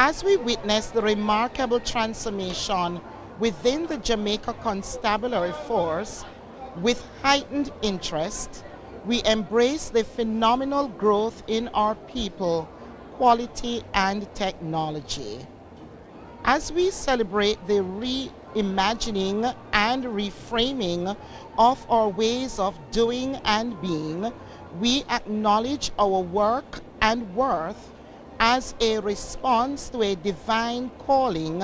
As we witness the remarkable transformation within the Jamaica Constabulary Force with heightened interest, we embrace the phenomenal growth in our people, quality, and technology. As we celebrate the reimagining and reframing of our ways of doing and being, we acknowledge our work and worth as a response to a divine calling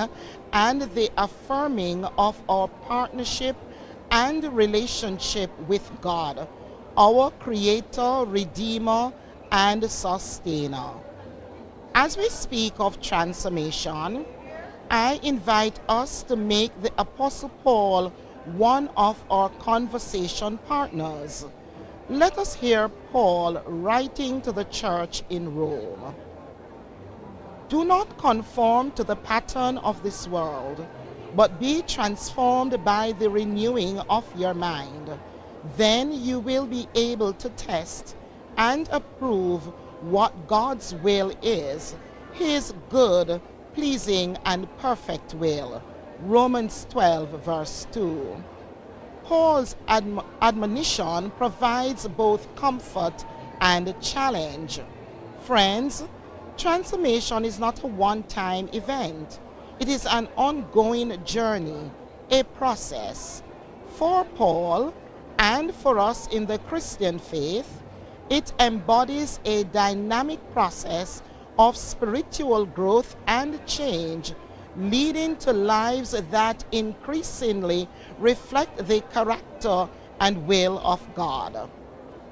and the affirming of our partnership and relationship with God, our Creator, Redeemer, and Sustainer. As we speak of transformation, I invite us to make the Apostle Paul one of our conversation partners. Let us hear Paul writing to the church in Rome. Do not conform to the pattern of this world, but be transformed by the renewing of your mind. Then you will be able to test and approve what God's will is, his good, pleasing, and perfect will. Romans 12, verse 2. Paul's admonition provides both comfort and challenge. Friends, transformation is not a one-time event. It is an ongoing journey, a process. For Paul, and for us in the Christian faith, it embodies a dynamic process of spiritual growth and change, leading to lives that increasingly reflect the character and will of God.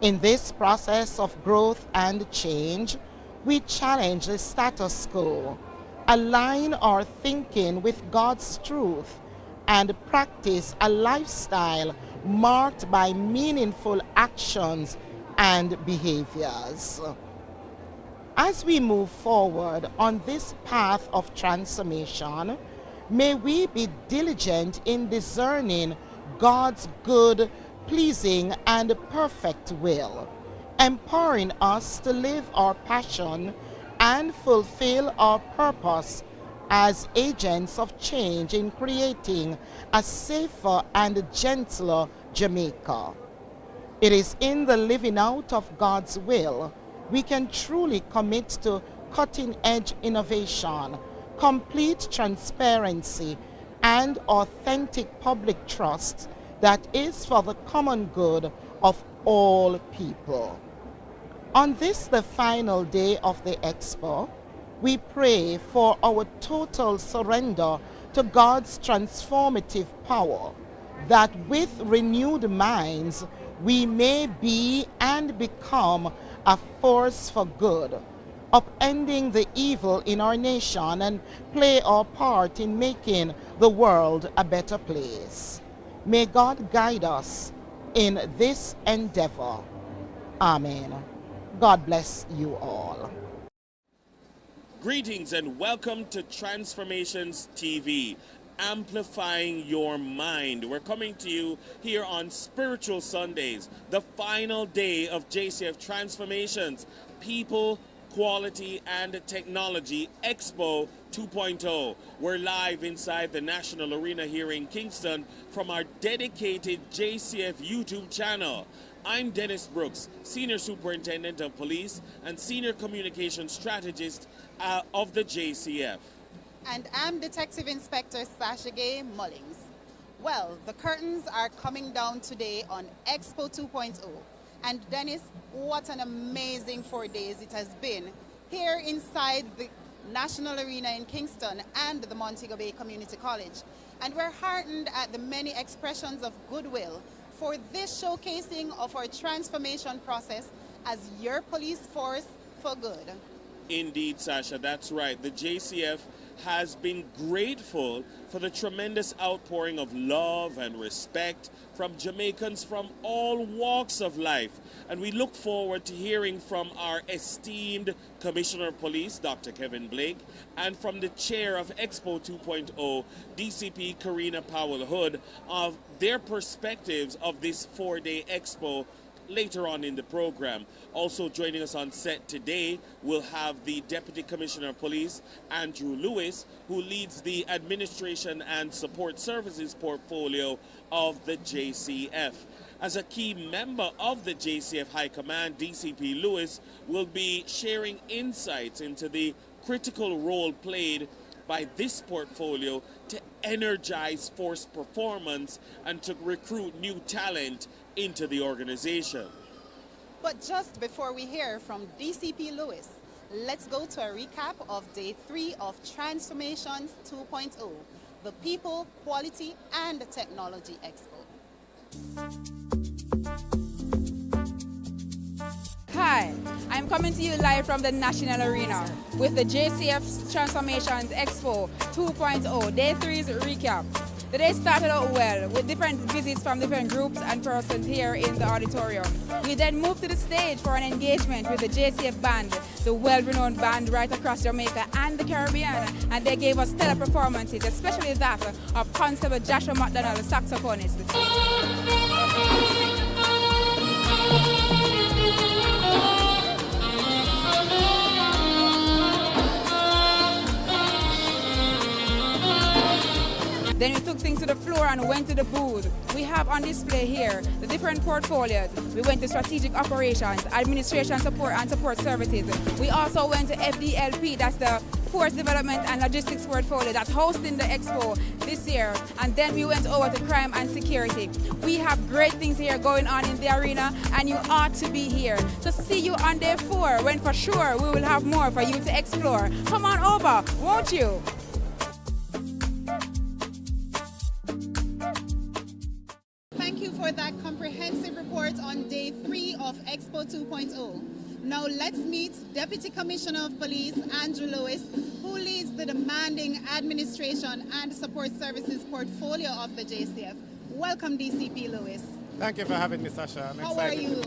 In this process of growth and change, we challenge the status quo, align our thinking with God's truth, and practice a lifestyle marked by meaningful actions and behaviors. As we move forward on this path of transformation, may we be diligent in discerning God's good, pleasing, and perfect will, empowering us to live our passion and fulfill our purpose as agents of change in creating a safer and gentler Jamaica. It is in the living out of God's will we can truly commit to cutting-edge innovation, complete transparency, and authentic public trust that is for the common good of all people. On this, the final day of the Expo, we pray for our total surrender to God's transformative power, that with renewed minds we may be and become a force for good, upending the evil in our nation and play our part in making the world a better place. May God guide us in this endeavor. Amen. God bless you all. Greetings and welcome to Transformations TV, amplifying your mind. We're coming to you here on Spiritual Sundays, the final day of JCF Transformations, People, Quality, and Technology Expo 2.0. We're live inside the National Arena here in Kingston from our dedicated JCF YouTube channel. I'm Dennis Brooks, Senior Superintendent of Police and Senior Communication Strategist of the JCF. And I'm Detective Inspector Sasha Gay Mullings. Well, the curtains are coming down today on Expo 2.0. And Dennis, what an amazing 4 days it has been here inside the National Arena in Kingston and the Montego Bay Community College. And we're heartened at the many expressions of goodwill for this showcasing of our transformation process as your police force for good. Indeed, Sasha, that's right. The JCF has been grateful for the tremendous outpouring of love and respect from Jamaicans from all walks of life. And we look forward to hearing from our esteemed Commissioner of Police, Dr. Kevin Blake, and from the chair of Expo 2.0, DCP Karina Powell Hood, of their perspectives of this 4-day expo later on in the program. Also joining us on set today, we'll have the Deputy Commissioner of Police, Andrew Lewis, who leads the Administration and Support Services portfolio of the JCF. As a key member of the JCF High Command, DCP Lewis will be sharing insights into the critical role played by this portfolio to energize force performance and to recruit new talent into the organization. But just before we hear from DCP Lewis, let's go to a recap of Day 3 of Transformations 2.0, the People, Quality and Technology Expo. Hi, I'm coming to you live from the National Arena with the JCF Transformations Expo 2.0, Day 3's recap. The day started out well with different visits from different groups and persons here in the auditorium. We then moved to the stage for an engagement with the JCF band, the well-renowned band right across Jamaica and the Caribbean, and they gave us stellar performances, especially that of Constable Joshua McDonald, the saxophonist. Then we took things to the floor and went to the booth. We have on display here the different portfolios. We went to strategic operations, administration support and support services. We also went to FDLP, that's the Force Development and Logistics portfolio that's hosting the Expo this year. And then we went over to crime and security. We have great things here going on in the arena and you ought to be here. So see you on Day 4 when for sure we will have more for you to explore. Come on over, won't you? Thank you for that comprehensive report on Day 3 of Expo 2.0. Now let's meet Deputy Commissioner of Police, Andrew Lewis, who leads the demanding administration and support services portfolio of the JCF. Welcome, DCP Lewis. Thank you for having me, Sasha. How are you?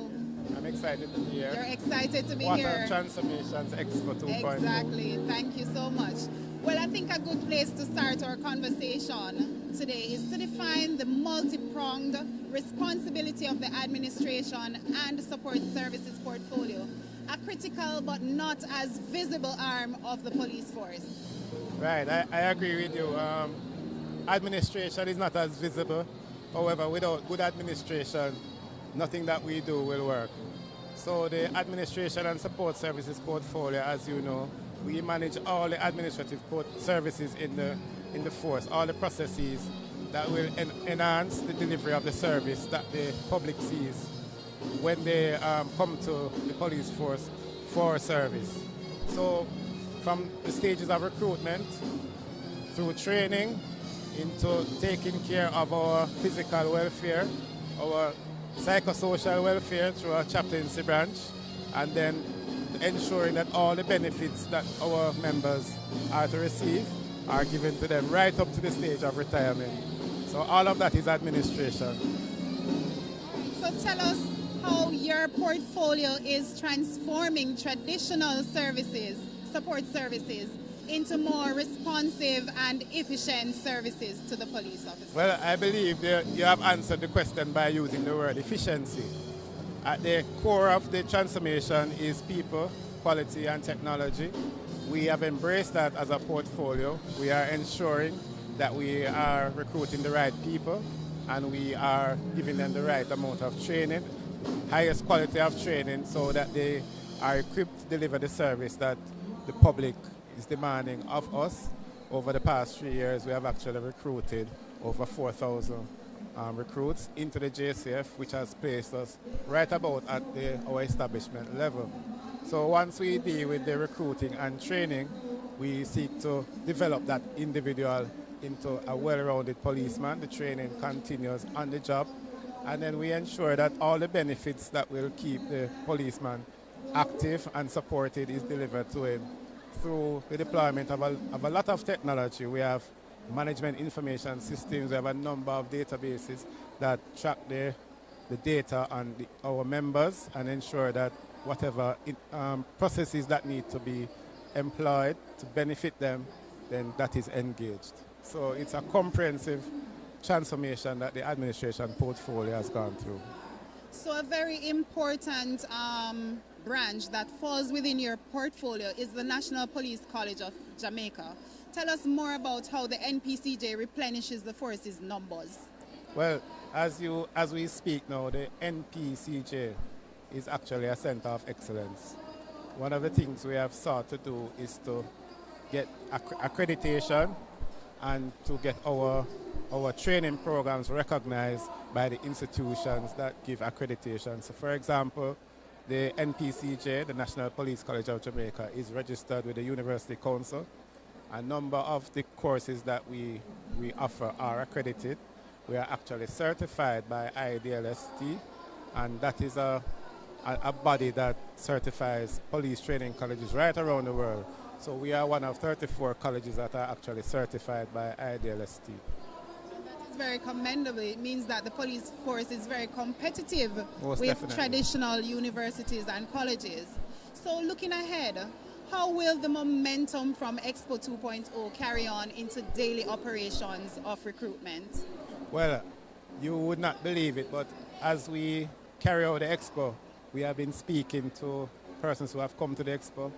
I'm excited to be here. You're excited to be What here. a Transformations Expo 2.0. Exactly. Thank you so much. Well, I think a good place to start our conversation today is to define the multi-pronged responsibility of the administration and support services portfolio, a critical but not as visible arm of the police force. Right, I agree with you. Administration is not as visible. However, without good administration, nothing that we do will work. So the administration and support services portfolio, as you know, we manage all the administrative services in the force, all the processes that will enhance the delivery of the service that the public sees when they come to the police force for service. So from the stages of recruitment through training into taking care of our physical welfare, our psychosocial welfare through our chaplaincy branch, and then ensuring that all the benefits that our members are to receive are given to them right up to the stage of retirement. So all of that is administration. So tell us how your portfolio is transforming traditional services, support services, into more responsive and efficient services to the police officers. Well, I believe you have answered the question by using the word efficiency. At the core of the transformation is people, quality and technology. We have embraced that as a portfolio. We are ensuring that we are recruiting the right people and we are giving them the right amount of training, highest quality of training, so that they are equipped to deliver the service that the public is demanding of us. Over the past 3 years, we have actually recruited over 4,000 recruits into the JCF, which has placed us right about at our establishment level. So once we deal with the recruiting and training, we seek to develop that individual into a well-rounded policeman. The training continues on the job, and then we ensure that all the benefits that will keep the policeman active and supported is delivered to him through the deployment of a lot of technology. We have management information systems. We have a number of databases that track the data on our members and ensure that whatever processes that need to be employed to benefit them, then that is engaged. So it's a comprehensive transformation that the administration portfolio has gone through. So a very important branch that falls within your portfolio is the National Police College of Jamaica. Tell us more about how the NPCJ replenishes the force's numbers. Well, as we speak now, the NPCJ is actually a center of excellence. One of the things we have sought to do is to get accreditation and to get our training programs recognized by the institutions that give accreditation. So for example, the NPCJ, the National Police College of Jamaica, is registered with the University Council. A number of the courses that we offer are accredited. We are actually certified by IDLST, and that is a body that certifies police training colleges right around the world. So we are one of 34 colleges that are actually certified by IDLST. That is very commendable. It means that the police force is very competitive Most with definitely. traditional universities and colleges. So looking ahead, how will the momentum from Expo 2.0 carry on into daily operations of recruitment? Well, you would not believe it, but as we carry out the Expo, we have been speaking to persons who have come to the Expo,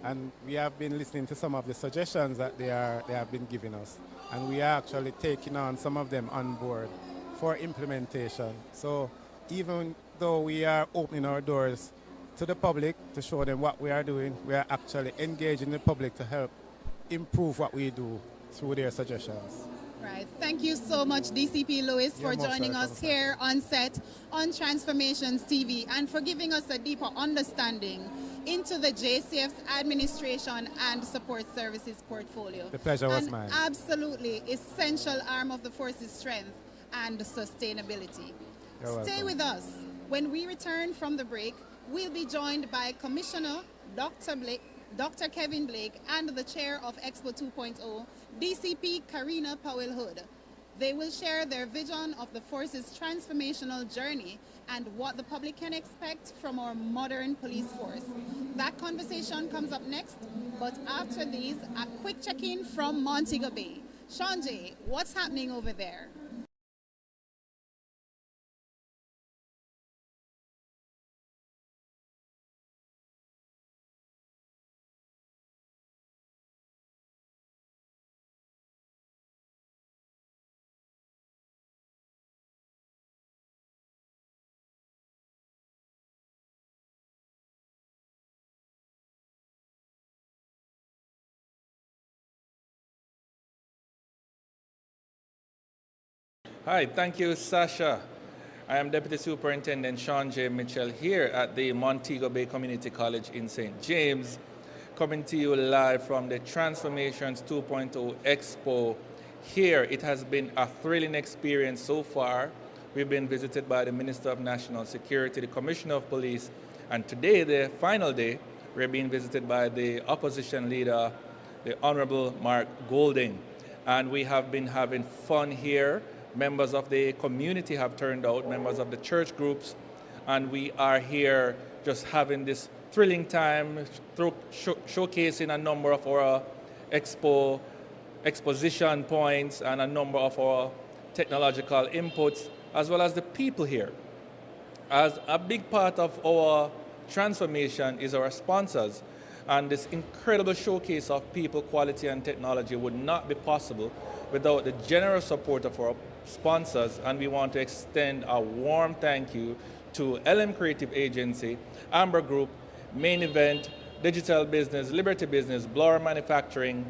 and we have been listening to some of the suggestions that they have been giving us, and we are actually taking on some of them on board for implementation. So even though we are opening our doors to the public to show them what we are doing, we are actually engaging the public to help improve what we do through their suggestions. Right. Thank you so much, DCP Lewis, for You're most joining welcome, us here on set on Transformations TV and for giving us a deeper understanding into the JCF's administration and support services portfolio. The pleasure was An mine. absolutely essential arm of the force's strength and sustainability. You're Stay welcome. with us. When we return from the break, we'll be joined by Commissioner Dr. Kevin Blake and the chair of Expo 2.0, DCP Karina Powell-Hood. They will share their vision of the force's transformational journey and what the public can expect from our modern police force. That conversation comes up next, but after these, a quick check-in from Montego Bay. Sean J, what's happening over there? Hi, thank you, Sasha. I am Deputy Superintendent Sean J. Mitchell here at the Montego Bay Community College in St. James, coming to you live from the Transformations 2.0 Expo. Here, it has been a thrilling experience so far. We've been visited by the Minister of National Security, the Commissioner of Police, and today, the final day, we're being visited by the opposition leader, the Honorable Mark Golding. And we have been having fun here. Members of the community have turned out, members of the church groups, and we are here just having this thrilling time through showcasing a number of our exposition points and a number of our technological inputs, as well as the people here. As a big part of our transformation is our sponsors, and this incredible showcase of people, quality, and technology would not be possible without the generous support of our sponsors, and we want to extend a warm thank you to LM Creative Agency, Amber Group, Main Event, Digital Business, Liberty Business, Blower Manufacturing,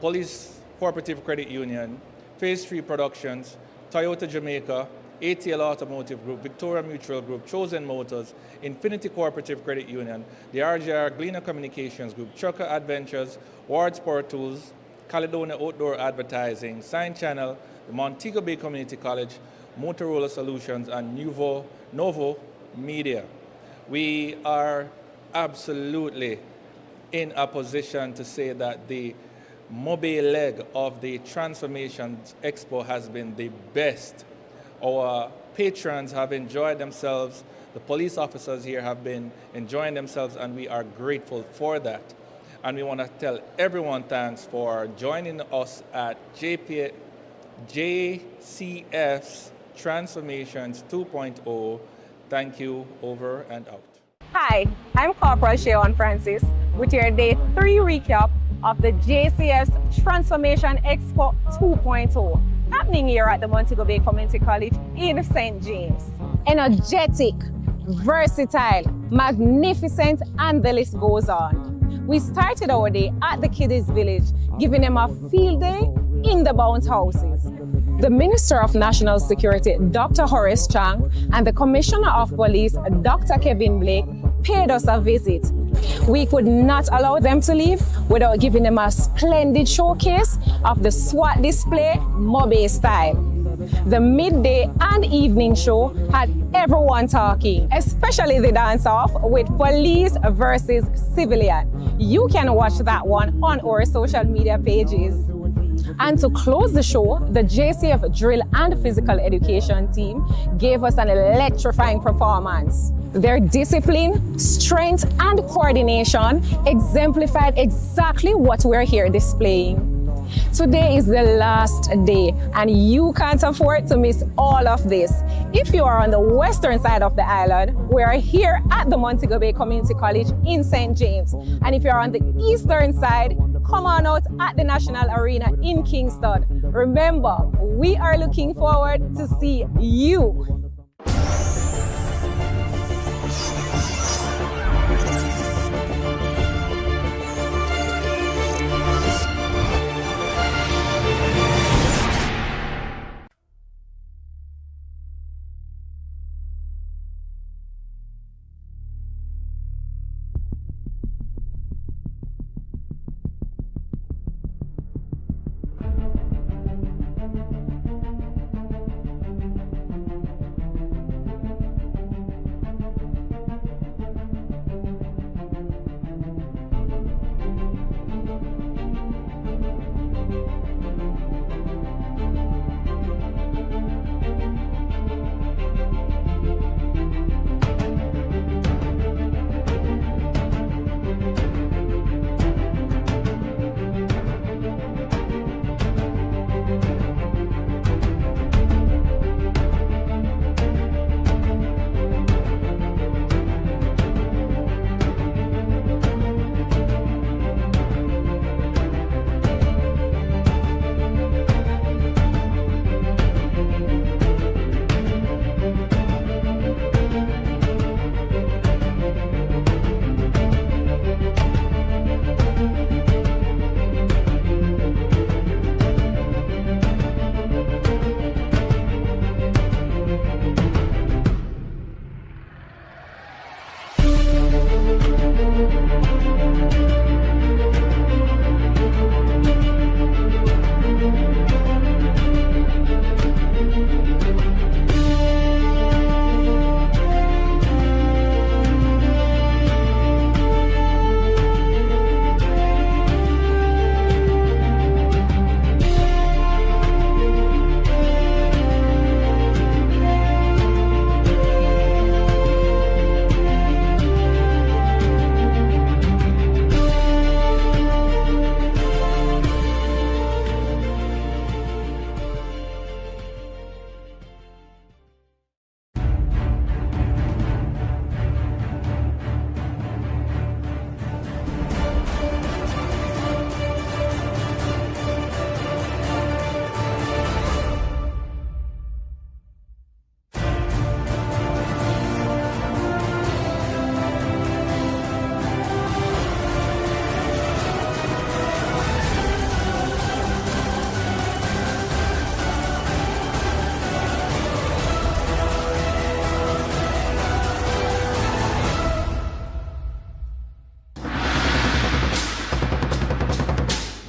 Police Cooperative Credit Union, Phase 3 Productions, Toyota Jamaica, ATL Automotive Group, Victoria Mutual Group, Chosen Motors, Infinity Cooperative Credit Union, the RJR Gleaner Communications Group, Chucker Adventures, Ward Sport Tools, Caledonia Outdoor Advertising, Sign Channel, the Montego Bay Community College, Motorola Solutions, and Novo Media. We are absolutely in a position to say that the mobile leg of the Transformations Expo has been the best. Our patrons have enjoyed themselves, the police officers here have been enjoying themselves, and we are grateful for that. And we want to tell everyone thanks for joining us at JCF's Transformations 2.0 Thank you, over and out. Hi, I'm Corporal Shayon Francis with your Day 3 recap of the JCF's Transformation Expo 2.0 happening here at the Montego Bay Community College in St. James. Energetic, versatile, magnificent, and the list goes on. We started our day at the Kiddies Village, giving them a field day in the bounce houses. The Minister of National Security, Dr. Horace Chang, and the Commissioner of Police, Dr. Kevin Blake, paid us a visit. We could not allow them to leave without giving them a splendid showcase of the SWAT display, Mobe style. The midday and evening show had everyone talking, especially the dance-off with police versus civilian. You can watch that one on our social media pages. And to close the show, the JCF Drill and Physical Education team gave us an electrifying performance. Their discipline, strength, and coordination exemplified exactly what we're here displaying. Today is the last day, and you can't afford to miss all of this. If you are on the western side of the island, we are here at the Montego Bay Community College in St. James. And if you're on the eastern side, come on out at the National Arena in Kingston. Remember, we are looking forward to see you.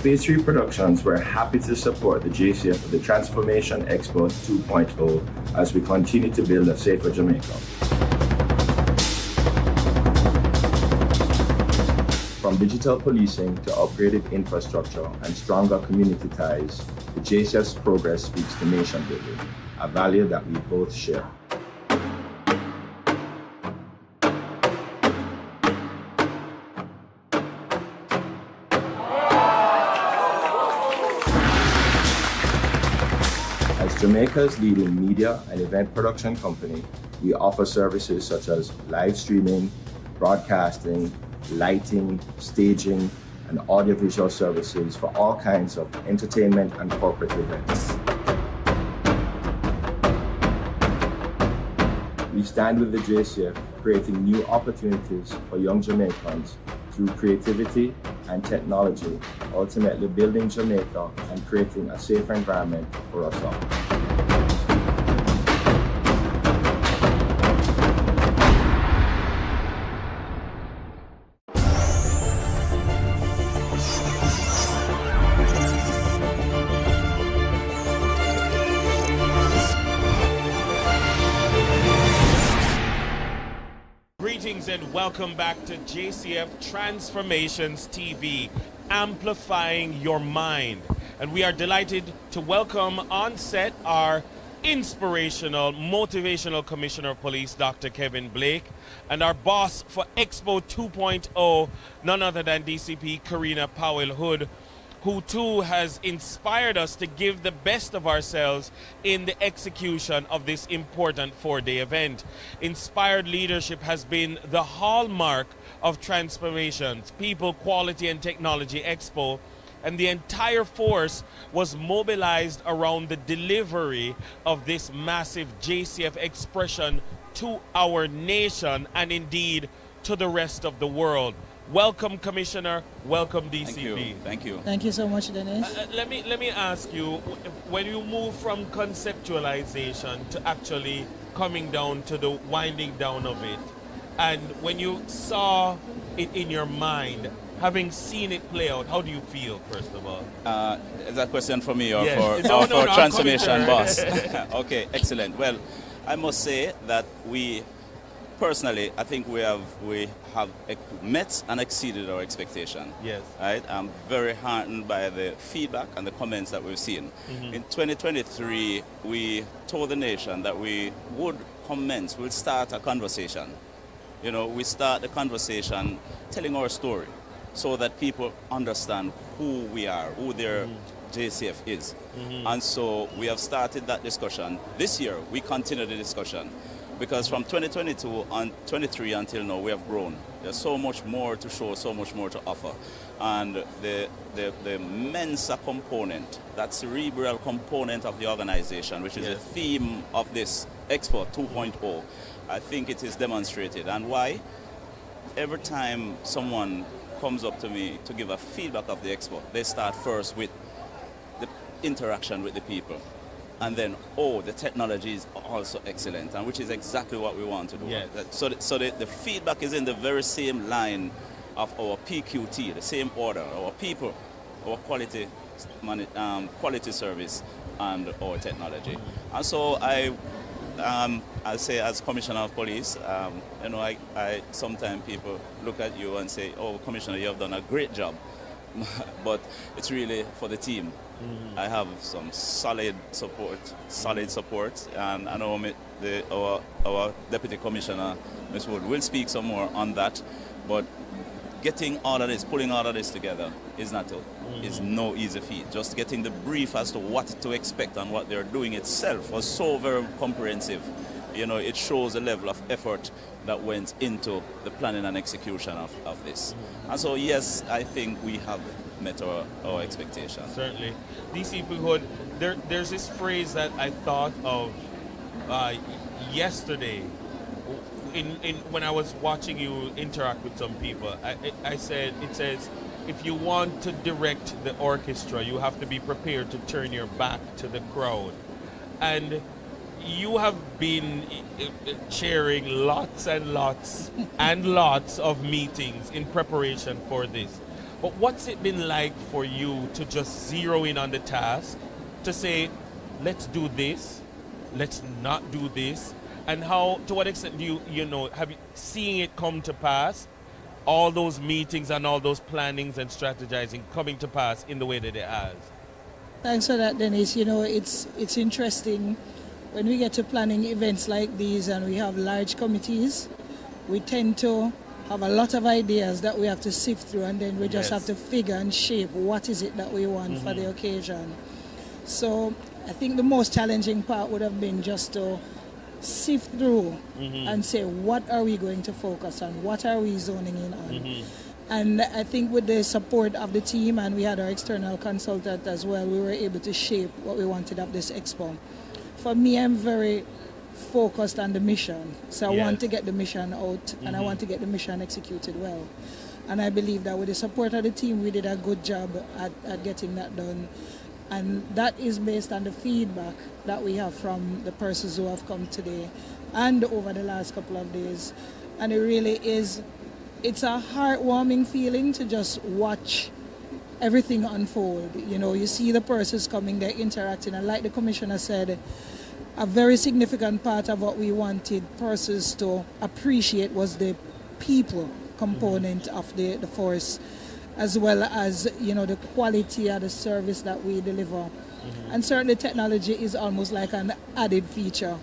Phase 3 Productions were happy to support the JCF for the Transformation Expo 2.0 as we continue to build a safer Jamaica. From digital policing to upgraded infrastructure and stronger community ties, the JCF's progress speaks to nation building, a value that we both share. As Jamaica's leading media and event production company, We offer services such as live streaming, broadcasting, lighting, staging, and audiovisual services for all kinds of entertainment and corporate events. We stand with the JCF, creating new opportunities for young Jamaicans through creativity and technology, ultimately building Jamaica and creating a safer environment for us all. Greetings and welcome back to JCF Transformations TV, amplifying your mind. And we are delighted to welcome on set our inspirational, motivational Commissioner of Police, Dr. Kevin Blake, and our boss for Expo 2.0, none other than DCP Karina Powell Hood, who too has inspired us to give the best of ourselves in the execution of this important four-day event. Inspired leadership has been the hallmark of Transformations, People, Quality and Technology Expo, and the entire force was mobilized around the delivery of this massive JCF expression to our nation and indeed to the rest of the world. Welcome, Commissioner. Welcome, DCP. Thank you. Thank you. Thank you so much, Dennis. Let me ask you, when you move from conceptualization to actually coming down to the winding down of it, and when you saw it in your mind, having seen it play out, how do you feel, first of all? Is that a question for me or Yes. for Transformation Boss? Okay, excellent. Well, I must say that personally, I think we have met and exceeded our expectation. Yes. Right? I'm very heartened by the feedback and the comments that we've seen. In 2023, we told the nation that we'll start a conversation. You know, we start the conversation telling our story so that people understand who we are, who their JCF is. And so we have started that discussion. This year, we continue the discussion. Because from 2022 and 23 until now, we have grown. There's so much more to show, so much more to offer. And the Mensa component, that cerebral component of the organization, which is the theme of this Expo 2.0, I think it is demonstrated. And why? Every time someone comes up to me to give a feedback of the Expo, they start first with the interaction with the people. And then, the technology is also excellent, and which is exactly what we want to do. Yes. So the feedback is in the very same line of our PQT, the same order, our people, our quality service, and our technology. And so I say, as Commissioner of Police, I sometimes people look at you and say, "Oh, Commissioner, you have done a great job," but it's really for the team. I have some solid support, and I know our Deputy Commissioner, Ms. Wood, will speak some more on that, but pulling all of this together is no easy feat. Just getting the brief as to what to expect and what they're doing itself was so very comprehensive. You know, it shows the level of effort that went into the planning and execution of this. And so, yes, I think we have met our expectations. Certainly. DCP Hood, there's this phrase that I thought of yesterday when I was watching you interact with some people. It says, if you want to direct the orchestra, you have to be prepared to turn your back to the crowd. And you have been chairing lots and lots and lots of meetings in preparation for this. But what's it been like for you to just zero in on the task, to say, let's do this, let's not do this, and to what extent do have you seen it come to pass, all those meetings and all those plannings and strategizing coming to pass in the way that it has? Thanks for that, Dennis. You know, it's interesting when we get to planning events like these and we have large committees, we tend to have a lot of ideas that we have to sift through, and then we just have to figure and shape what is it that we want for the occasion. So I think the most challenging part would have been just to sift through and say, what are we going to focus on? What are we zoning in on? And I think with the support of the team, and we had our external consultant as well, we were able to shape what we wanted of this expo. For me, I'm very focused on the mission. So I want to get the mission out, and I want to get the mission executed well. And I believe that with the support of the team, we did a good job at getting that done. And that is based on the feedback that we have from the persons who have come today and over the last couple of days. And it really is, it's a heartwarming feeling to just watch everything unfold. You know, you see the persons coming, they're interacting, and like the commissioner said, a very significant part of what we wanted persons to appreciate was the people component of the force, as well as, you know, the quality of the service that we deliver. And certainly technology is almost like an added feature.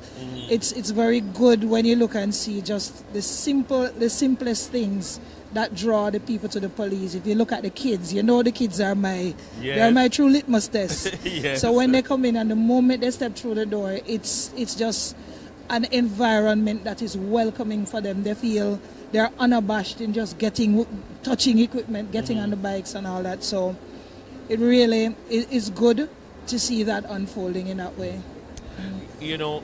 It's very good when you look and see just the simplest things that draw the people to the police. If you look at the kids, you know the kids are they're my true litmus test. So when they come in and the moment they step through the door, it's just an environment that is welcoming for them. They feel they're unabashed in just touching equipment, getting on the bikes and all that. So it really is good to see that unfolding in that way. You know,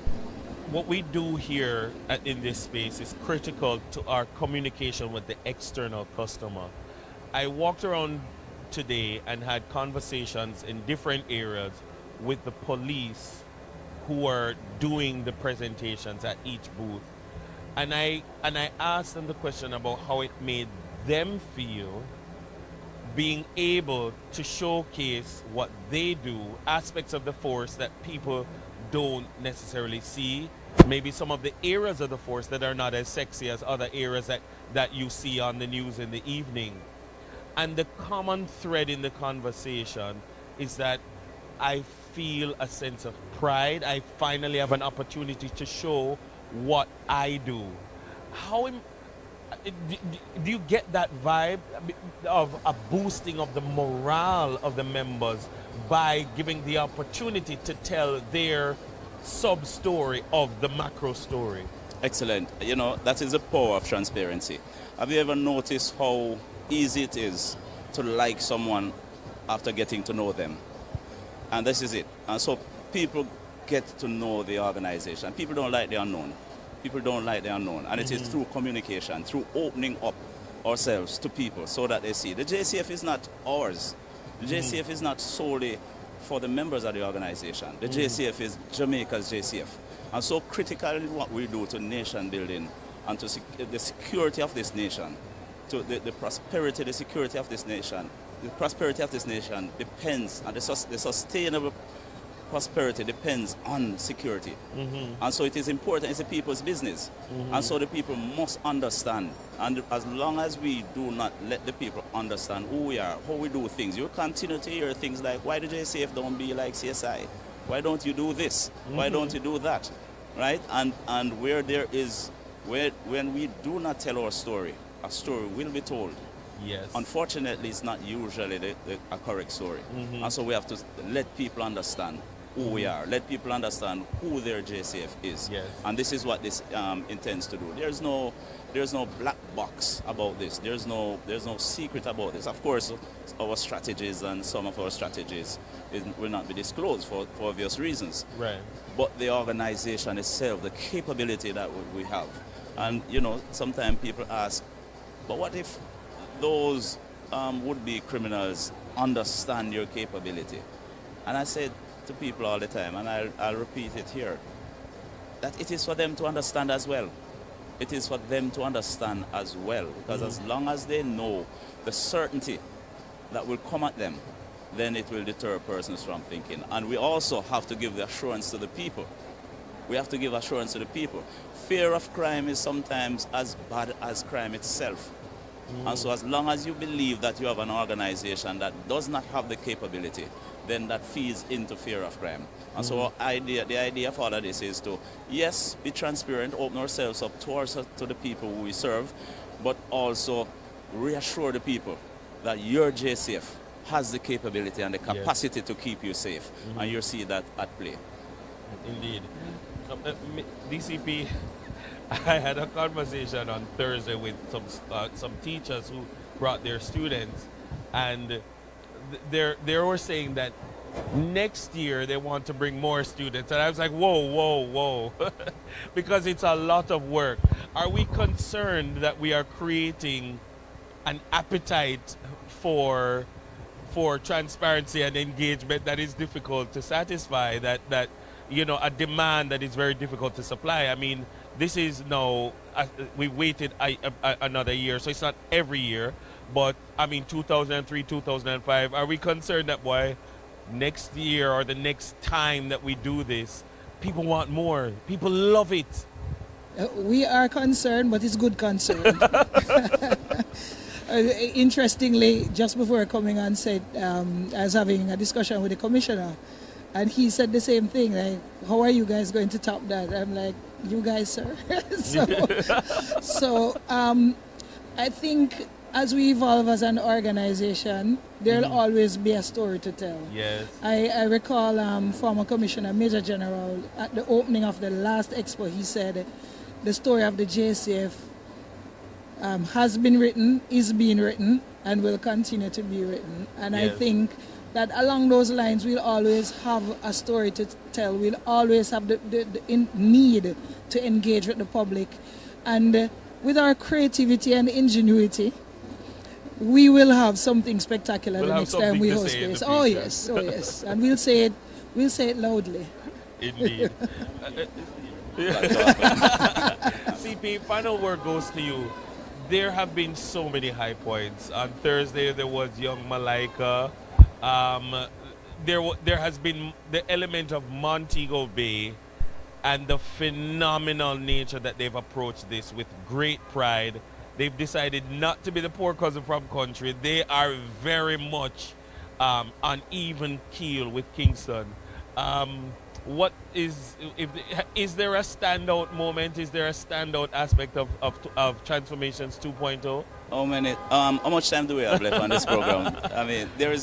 what we do here in this space is critical to our communication with the external customer. I walked around today and had conversations in different areas with the police who are doing the presentations at each booth. And I asked them the question about how it made them feel being able to showcase what they do, aspects of the force that people don't necessarily see, maybe some of the areas of the force that are not as sexy as other areas that you see on the news in the evening. And the common thread in the conversation is that I feel a sense of pride. I finally have an opportunity to show what I do. Do you get that vibe of a boosting of the morale of the members by giving the opportunity to tell their sub-story of the macro story? Excellent. You know, that is the power of transparency. Have you ever noticed how easy it is to like someone after getting to know them? And this is it. And so people get to know the organization. People don't like the unknown. People don't like the unknown. And it is through communication, through opening up ourselves to people so that they see. The JCF is not ours. The JCF is not solely for the members of the organization. The JCF is Jamaica's JCF. And so critically what we do to nation building and to the security of this nation, to the prosperity, the security of this nation, the prosperity of this nation depends, and the sustainable prosperity depends on security. And so it is important, it's the people's business. And so the people must understand. And as long as we do not let the people understand who we are, how we do things, you continue to hear things like, why the JCF don't be like CSI? Why don't you do this? Why don't you do that? Right? And where there is, when we do not tell our story, a story will be told. Yes. Unfortunately, it's not usually a correct story. And so we have to let people understand who we are. Let people understand who their JCF is. Yes. And this is what this intends to do. There's no black box about this. There's no secret about this. Of course, our strategies and some of our strategies will not be disclosed for obvious reasons. Right. But the organization itself, the capability that we have. And, you know, sometimes people ask, but what if those would-be criminals understand your capability? And I said to people all the time, and I'll repeat it here, that it is for them to understand as well. It is for them to understand as well, because as long as they know the certainty that will come at them, then it will deter persons from thinking. And we also have to give the assurance to the people. We have to give assurance to the people. Fear of crime is sometimes as bad as crime itself. And so as long as you believe that you have an organization that does not have the capability, then that feeds into fear of crime. And so the idea of all of this is to, yes, be transparent, open ourselves up to the people who we serve, but also reassure the people that your JCF has the capability and the capacity to keep you safe. And you see that at play. Indeed. DCP, I had a conversation on Thursday with some teachers who brought their students, and they were saying that next year they want to bring more students, and I was like, whoa, because it's a lot of work. Are we concerned that we are creating an appetite for transparency and engagement that is difficult to satisfy, that a demand that is very difficult to supply? I mean, this is now, we waited another year, so it's not every year, but I mean 2003, 2005, are we concerned that next year or the next time that we do this, people want more, people love it? We are concerned, but it's good concern. Interestingly, just before coming on set, I was having a discussion with the commissioner, and he said the same thing, like, how are you guys going to top that? I'm like, you guys, sir. So I think as we evolve as an organization, there'll always be a story to tell. Yes. I recall former Commissioner Major General at the opening of the last Expo, he said the story of the JCF has been written, is being written, and will continue to be written. And Yes. I think that along those lines, we'll always have a story to tell. We'll always have the need to engage with the public. And with our creativity and ingenuity, we will have something spectacular the next time we host this. Oh yes, and we'll say it loudly. Indeed. CP, final word goes to you. There have been so many high points. On Thursday there was young Malaika. There has been the element of Montego Bay and the phenomenal nature that they've approached this with great pride. They've decided not to be the poor cousin from country. They are very much on even keel with Kingston. Is there a standout moment? Is there a standout aspect of Transformations 2.0? How much time do we have left on this program? I mean, there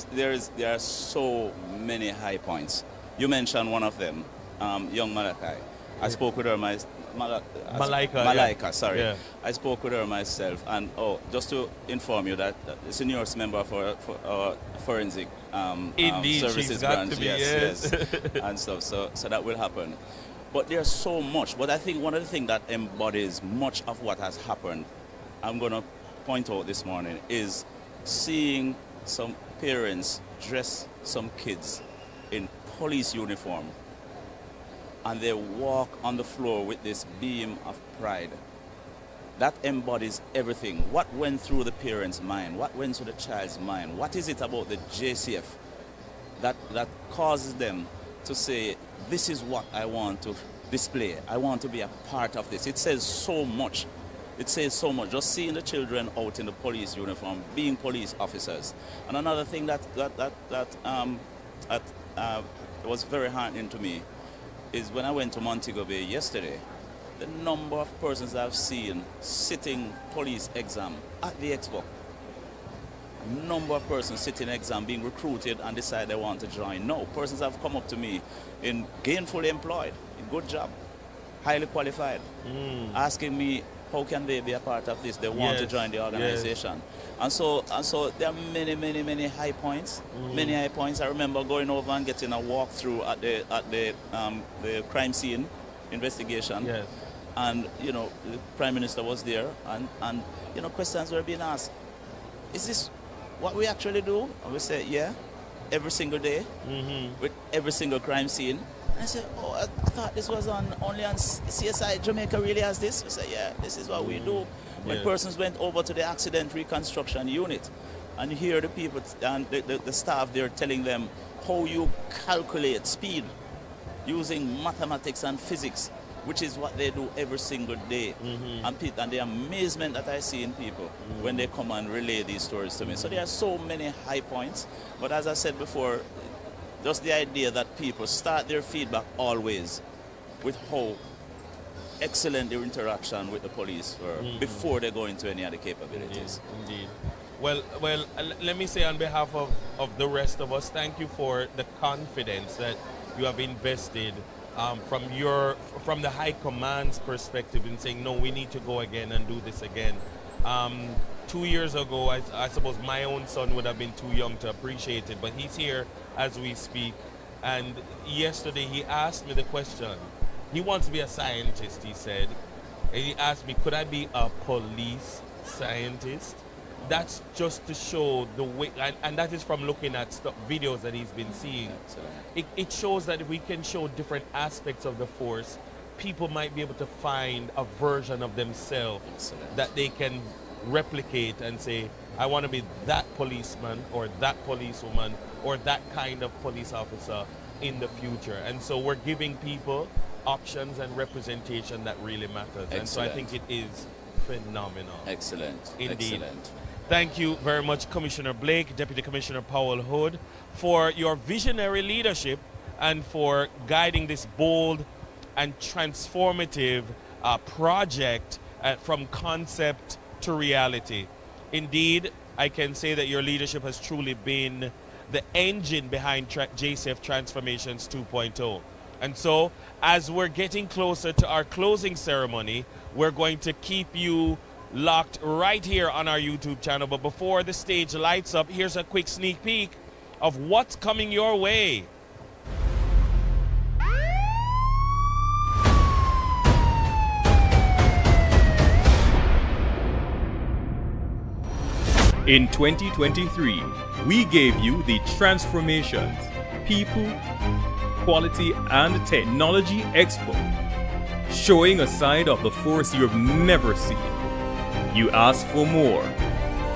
are so many high points. You mentioned one of them, young Malachi. I spoke with her Malaika, sorry. Yeah. I spoke with her myself, and just to inform you that it's a newest member for our forensic services branch, yes, and stuff. So that will happen. But there's so much. But I think one of the things that embodies much of what has happened, I'm going to point out this morning, is seeing some parents dress some kids in police uniform, and they walk on the floor with this beam of pride. That embodies everything. What went through the parent's mind? What went through the child's mind? What is it about the JCF that causes them to say, this is what I want to display. I want to be a part of this. It says so much. It says so much. Just seeing the children out in the police uniform, being police officers. And another thing that was very heartening to me is when I went to Montego Bay yesterday, the number of persons I've seen sitting police exam at the Expo. Number of persons sitting exam being recruited and decide they want to join. No, persons have come up to me in gainfully employed, in good job, highly qualified, asking me how can they be a part of this? They want to join the organization. Yes. And so there are many high points. Many high points. I remember going over and getting a walkthrough at the crime scene investigation. Yes. And the Prime Minister was there, and questions were being asked. Is this what we actually do? And we said, yeah, every single day, with every single crime scene. And I said, I thought this was only on CSI Jamaica really has this. I said, yeah, this is what we do. When persons went over to the accident reconstruction unit, and you hear the people and the staff there telling them how you calculate speed using mathematics and physics, which is what they do every single day. And the amazement that I see in people when they come and relay these stories to me. So there are so many high points. But as I said before, just the idea that people start their feedback always with how excellent their interaction with the police were before they go into any other capabilities. Indeed. Well, let me say on behalf of the rest of us, thank you for the confidence that you have invested from the high command's perspective in saying, no, we need to go again and do this again. 2 years ago, I suppose my own son would have been too young to appreciate it, but he's here as we speak. And yesterday he asked me the question. He wants to be a scientist, he said. And he asked me, could I be a police scientist? That's just to show the way, and that is from looking at videos that he's been seeing. It shows that if we can show different aspects of the force, people might be able to find a version of themselves that they can replicate and say, I want to be that policeman or that policewoman or that kind of police officer in the future. And so we're giving people options and representation that really matters. Excellent. And so I think it is phenomenal. Excellent. Indeed. Excellent. Thank you very much, Commissioner Blake, Deputy Commissioner Powell Hood, for your visionary leadership and for guiding this bold and transformative project from concept to reality. Indeed, I can say that your leadership has truly been the engine behind JCF Transformations 2.0. And so, as we're getting closer to our closing ceremony, we're going to keep you locked right here on our YouTube channel. But before the stage lights up, here's a quick sneak peek of what's coming your way. In 2023, we gave you the Transformations, People, Quality and Technology Expo, showing a side of the force you've never seen. You asked for more,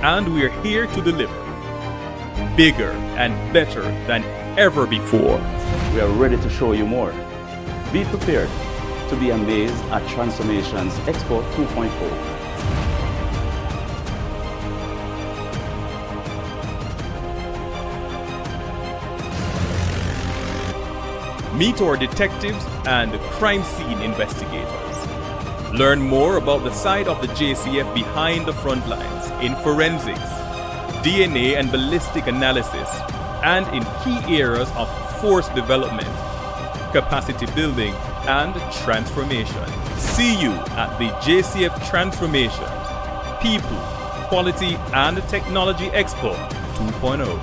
and we're here to deliver. Bigger and better than ever before. We are ready to show you more. Be prepared to be amazed at Transformations Expo 2.0. Meet our detectives and crime scene investigators. Learn more about the side of the JCF behind the front lines in forensics, DNA and ballistic analysis, and in key areas of force development, capacity building, and transformation. See you at the JCF Transformations, People, Quality and Technology Expo 2.0.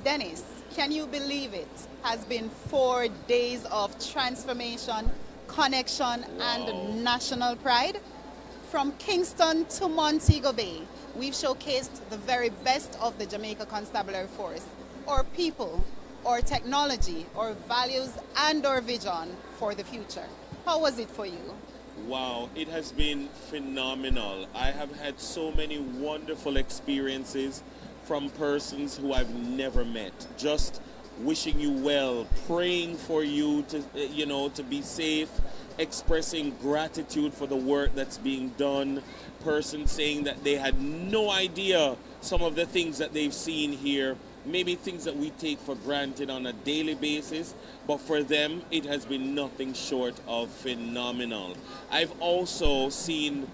Dennis, can you believe it? Has been 4 days of transformation, connection, and national pride. From Kingston to Montego Bay, we've showcased the very best of the Jamaica Constabulary Force, our people, our technology, our values, and our vision for the future. How was it for you? Wow, it has been phenomenal. I have had so many wonderful experiences from persons who I've never met, just wishing you well, praying for you to, to be safe, expressing gratitude for the work that's being done, persons saying that they had no idea some of the things that they've seen here, maybe things that we take for granted on a daily basis, but for them, it has been nothing short of phenomenal. I've also seen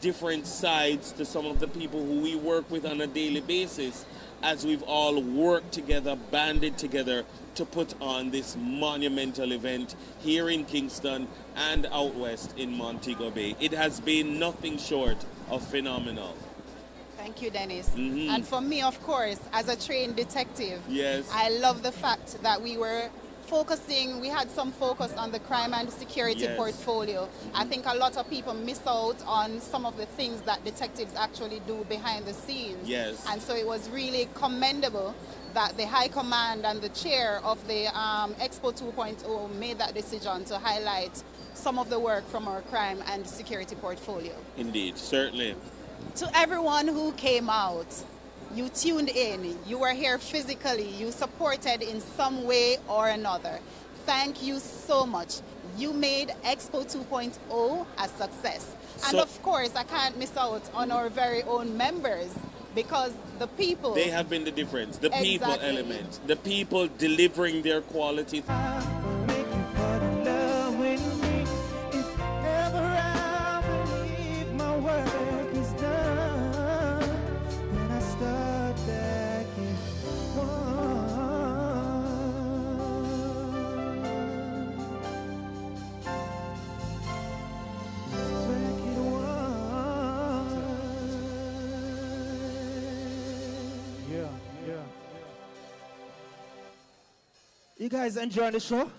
different sides to some of the people who we work with on a daily basis as we've all worked together, banded together to put on this monumental event here in Kingston and out west in Montego Bay. It has been nothing short of phenomenal. Thank you, Dennis. And for me, of course, as a trained detective, yes, I love the fact that we had some focus on the crime and security portfolio. I think a lot of people miss out on some of the things that detectives actually do behind the scenes. Yes. And so it was really commendable that the High Command and the chair of the Expo 2.0 made that decision to highlight some of the work from our crime and security portfolio. Indeed, certainly. To everyone who came out, you tuned in, you were here physically, you supported in some way or another. Thank you so much. You made Expo 2.0 a success. And of course, I can't miss out on our very own members, because the people... They have been the difference, the people element, the people delivering their quality. You guys enjoying the show?